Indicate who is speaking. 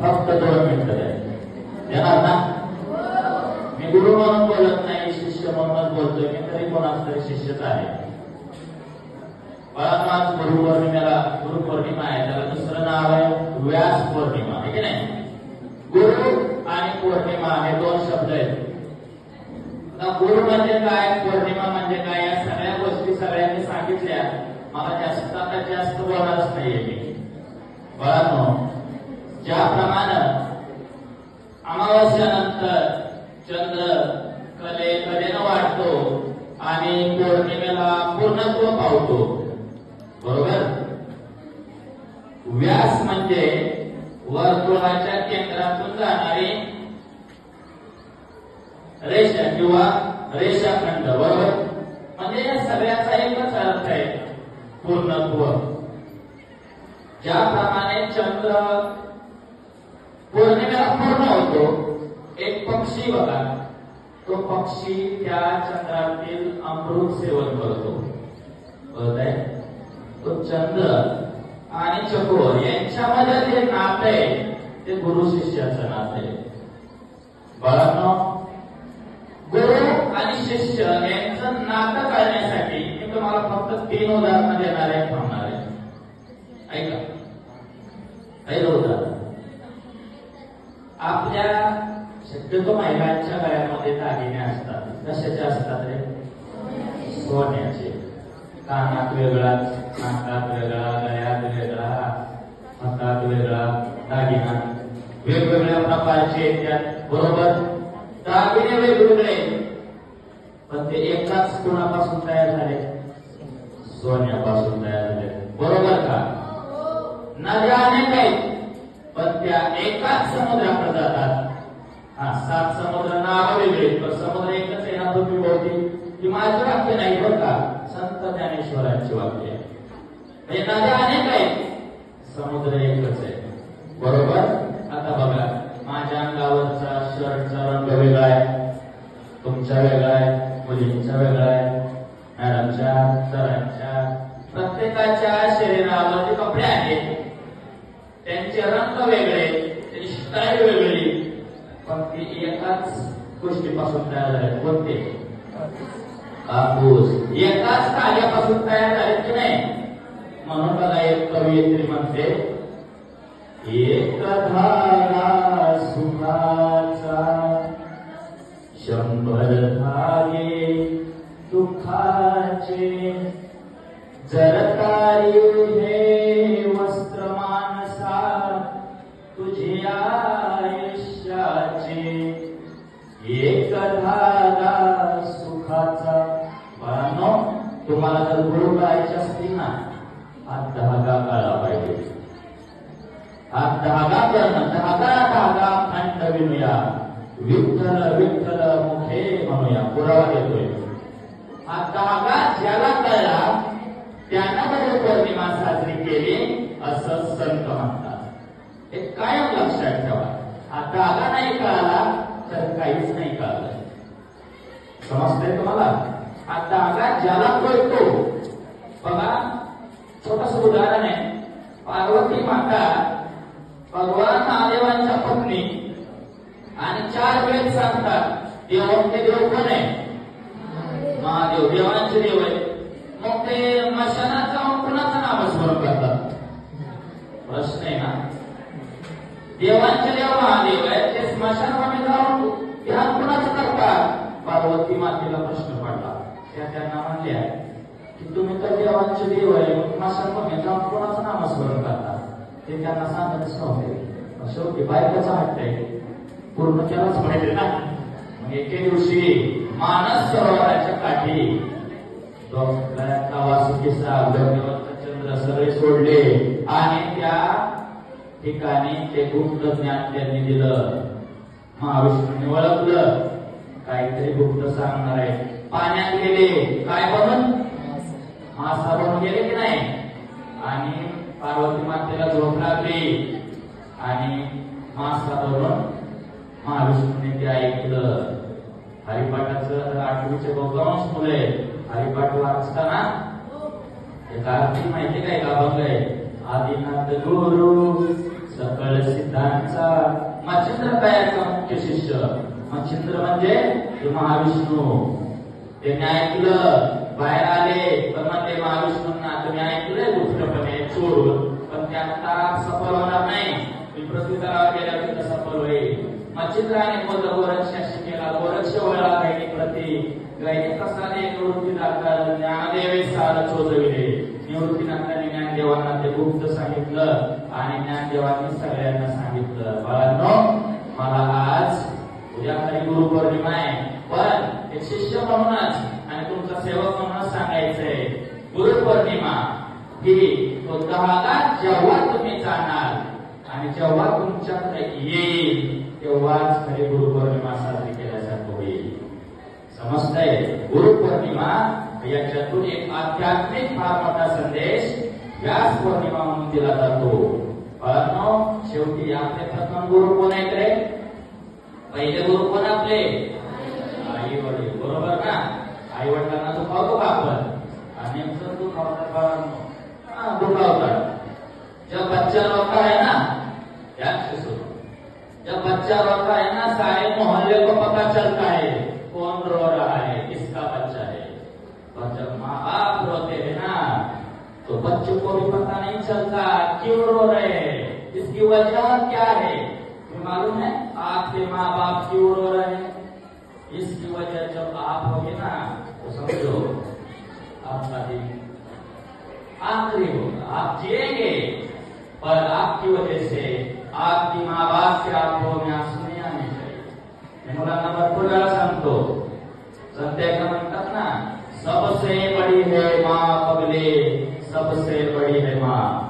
Speaker 1: फक्त 2 मिनिटं देणार ना? मी गुरु म्हणून बोलत नाही, शिष्य म्हणूनच बोलतोय. मी तरी कोणाच तरी शिष्यच आहे. आज गुरुपौर्णिमा आहे. त्याला दुसरं नाव आहे व्यास पौर्णिमा, आहे की नाही? गुरु आणि पौर्णिमा हे 2 शब्द आहेत. गुरु म्हणजे काय, पौर्णिमा म्हणजे काय, या सगळ्या गोष्टी सगळ्यांनी सांगितल्या. मला जास्त बोलणारच नाहीये मी. बाळांनो, ज्याप्रमाणे अमावस्यानंतर चंद्र कलेनं वाढतो आणि पौर्णिमेला पूर्णत्व पावतो, बरोबर? व्यास म्हणजे वर्तुळाच्या केंद्रातून जाणारी रेषा किंवा रेषाखंड, बरोबर? म्हणजे या सगळ्याचा एकच अर्थ आहे, पूर्णत्व. ज्याप्रमाणे चंद्र पौर्णिमेला पूर्ण होतो, एक पक्षी बघा, तो पक्षी त्या चंद्रातील अमृत सेवन करतो, कळत आहे? तो चंद्र आणि चकोर यांच्यामध्ये जे नातं आहे ते गुरु शिष्याचं नातं आहे. बाळांनो, गुरु आणि शिष्य यांचं नातं कळण्यासाठी मी तुम्हाला फक्त 3 उदाहरणं देणार आहे, थांबणार आहे. ऐका, पहिलं उदाहरण, आपल्या शक्यतो महिलांच्या गळ्यामध्ये दागिने असतात. कशाचे असतात रे? सोन्याचे. कानात वेगळा, नाकात वेगळा, गळ्यात वेगळा, हातात वेगळा दागिना, वेगवेगळ्या प्रकारचे येतात, बरोबर? दागिने वेगवेगळे, पण ते एकाच कोणापासून तयार झाले? सोन्यापासून तयार झाले, बरोबर का? नद्या अनेक आहेत, पण त्या एकाच समुद्राकडे जातात. 7 समुद्र नाव वेगळे, पण समुद्र एकच आहे ना. तुम्ही बोलते की माझे वाक्य नाही, बरं का? संत ज्ञानेश्वरांची वाक्य आहे. म्हणजे नद्या अनेक आहेत, समुद्र एकच आहे, बरोबर? आता बघा, माझ्या अंगावरचा शर्टचा रंग वेगळा आहे, तुमचा वेगळा आहे, मुलींचा वेगळा आहे, मॅडमच्या, सरांच्या, प्रत्येकाच्या शरीरावर जे कपडे आहेत त्यांचे रंग वेगळे, त्यांची स्टाईल वेगळी, पण ती एकाच गोष्टीपासून तयार झाले. कोणते? कापूस. एकाच कार्यापासून तयार झाले की नाही? म्हणून बघा, एक कवयित्री म्हणते, एक धागा सुखाचा 100 धागे दुःखाचे, जरकारी हे वस्त्र मानसा तुझे आयुष्याचे, एक धागा सुखाचा. बाळांनो, तुम्हाला जर गुरु करायचे असतील ना, हा धागा कळला पाहिजे. हा धागा करणं, धागा खंड विणूया, विठ्ठल विठ्ठल मुखे म्हणूया. पुरावा देतोय. हा धागा ज्याला कळला त्यानं गुरु पौर्णिमा साजरी केली असं संत म्हणतात. हे कायम लक्षात ठेवा. हा धागा नाही कळाला तर काहीच नाही कळलं. समजतंय तुम्हाला? हा धागा ज्याला कळतो, बघा, छोटस उदाहरण आहे. पार्वती माता भगवान महादेवांच्या पत्नी आणि 4 वेद सांगतात. देवांचे देव कोण आहे? महादेव. देवांचे देव आहे. मग ते मशानात जाऊन कुणाचं नामस्मरण करतात? प्रश्न आहे ना. देवांचे देव महादेव आहे, ते स्मशानामध्ये जाऊन ध्यान कुणाचं करतात? पार्वती मातेला प्रश्न पडला. त्या त्यांना म्हणल्या की तुम्ही तर देवांचे देव आहे, स्मशानामध्ये जाऊन कुणाचं नामस्मरण करतात? ते त्यांना सांगतच नव्हते. शेवटी बायकाचा हट्ट आहे, पूर्ण केलाच पाहिजे ना. मग एके दिवशी मानस सरोवराच्या काठी वासुकीचा चंद्र सगळे सोडले आणि त्या ठिकाणी ते गुप्त ज्ञान त्यांनी दिलं. महाविष्णूंनी ओळखलं, काहीतरी गुप्त सांगणार आहे. पाण्यात गेले, काय बनून? मासा बनून गेले की नाही? आणि पार्वती मातेला झोप लागली आणि मासा बनून महाविष्णूंनी ते ऐकलं. हरिपाठाचं 8वीचे बहुतांश मुले हरिपाठ वाचताना एक आरती माहिती काय का? अभंग आहे, आदिनाथ गुरु सकळ सिद्धांचा मच्छिंद्र कायाचा मुख्य शिष्य. मच्छिंद्र म्हणजे ते महाविष्णू. त्यांनी ऐकलं, बाहेर आले, पण म्हणते महाविष्णूंना तुम्ही ऐकलंय गुप्तपणे चोरून, पण त्या आता सफल होणार नाही. मी प्रत्युत्तरावर गेल्यावर तिथं सफल होईल. मच्छिंद्राने बोलत गोरक्षाशी केला, गोरक्ष वळा काही प्रती गायने कसाने निवृत्ती दाखल ज्ञानदेवे सार चोजविले. निवृत्तीनंतर ज्ञानदेवांना ते गुप्त सांगितलं आणि ज्ञानदेवांनी सगळ्यांना सांगितलं, बाळांनो मला आज उद्या खरी गुरुपौर्णिमा आहे, पण एक शिष्य म्हणूनच आणि तुमचा सेवक म्हणूनच सांगायचंय, गुरुपौर्णिमा ही तो धागा जेव्हा तुम्ही जाणार आणि जेव्हा तुमच्याकडे येईल तेव्हाच खरी गुरुपौर्णिमा साजरी केल्यासारखं होईल. समजतंय? गुरुपौर्णिमा याच्यातून एक आध्यात्मिक फार मोठा संदेश व्यास पौर्णिमा म्हणून दिला जातो. परंतु शेवटी आपले प्रथम गुरु कोण आहेत रे? पहिले गुरु कोण आपले? आई वडील. बरोबर ना? आई वडिलांना दुखावतो का आपण? आणि दुखावतात, दुखावतात. जब बच्चा रोता है ना, ध्यान से सुनो, जब बच्चा रोता है ना सारे मोहल्ले को पता चलता है कौन रो रहा है, किसका बच्चा है. और जब माँ बाप रोते हैं ना तो बच्चों को भी पता नहीं चलता क्यों रो रहे हैं, इसकी वजह क्या है. तुम्हें मालूम है आपके माँ बाप क्यों रो रहे हैं? इसकी वजह जब आप होगे ना तो समझो आपका दिन आखिरी होगा. आप जिएंगे पर आपकी वजह से आपकी माँ बाप के आंखों में आंसू नहीं आने चाहिए. मैं मुलांना भरपूर वेळा सांगतो, संत्याला म्हणतात ना, सबसे बड़ी है माँ पगले, सबसे बड़ी है माँ.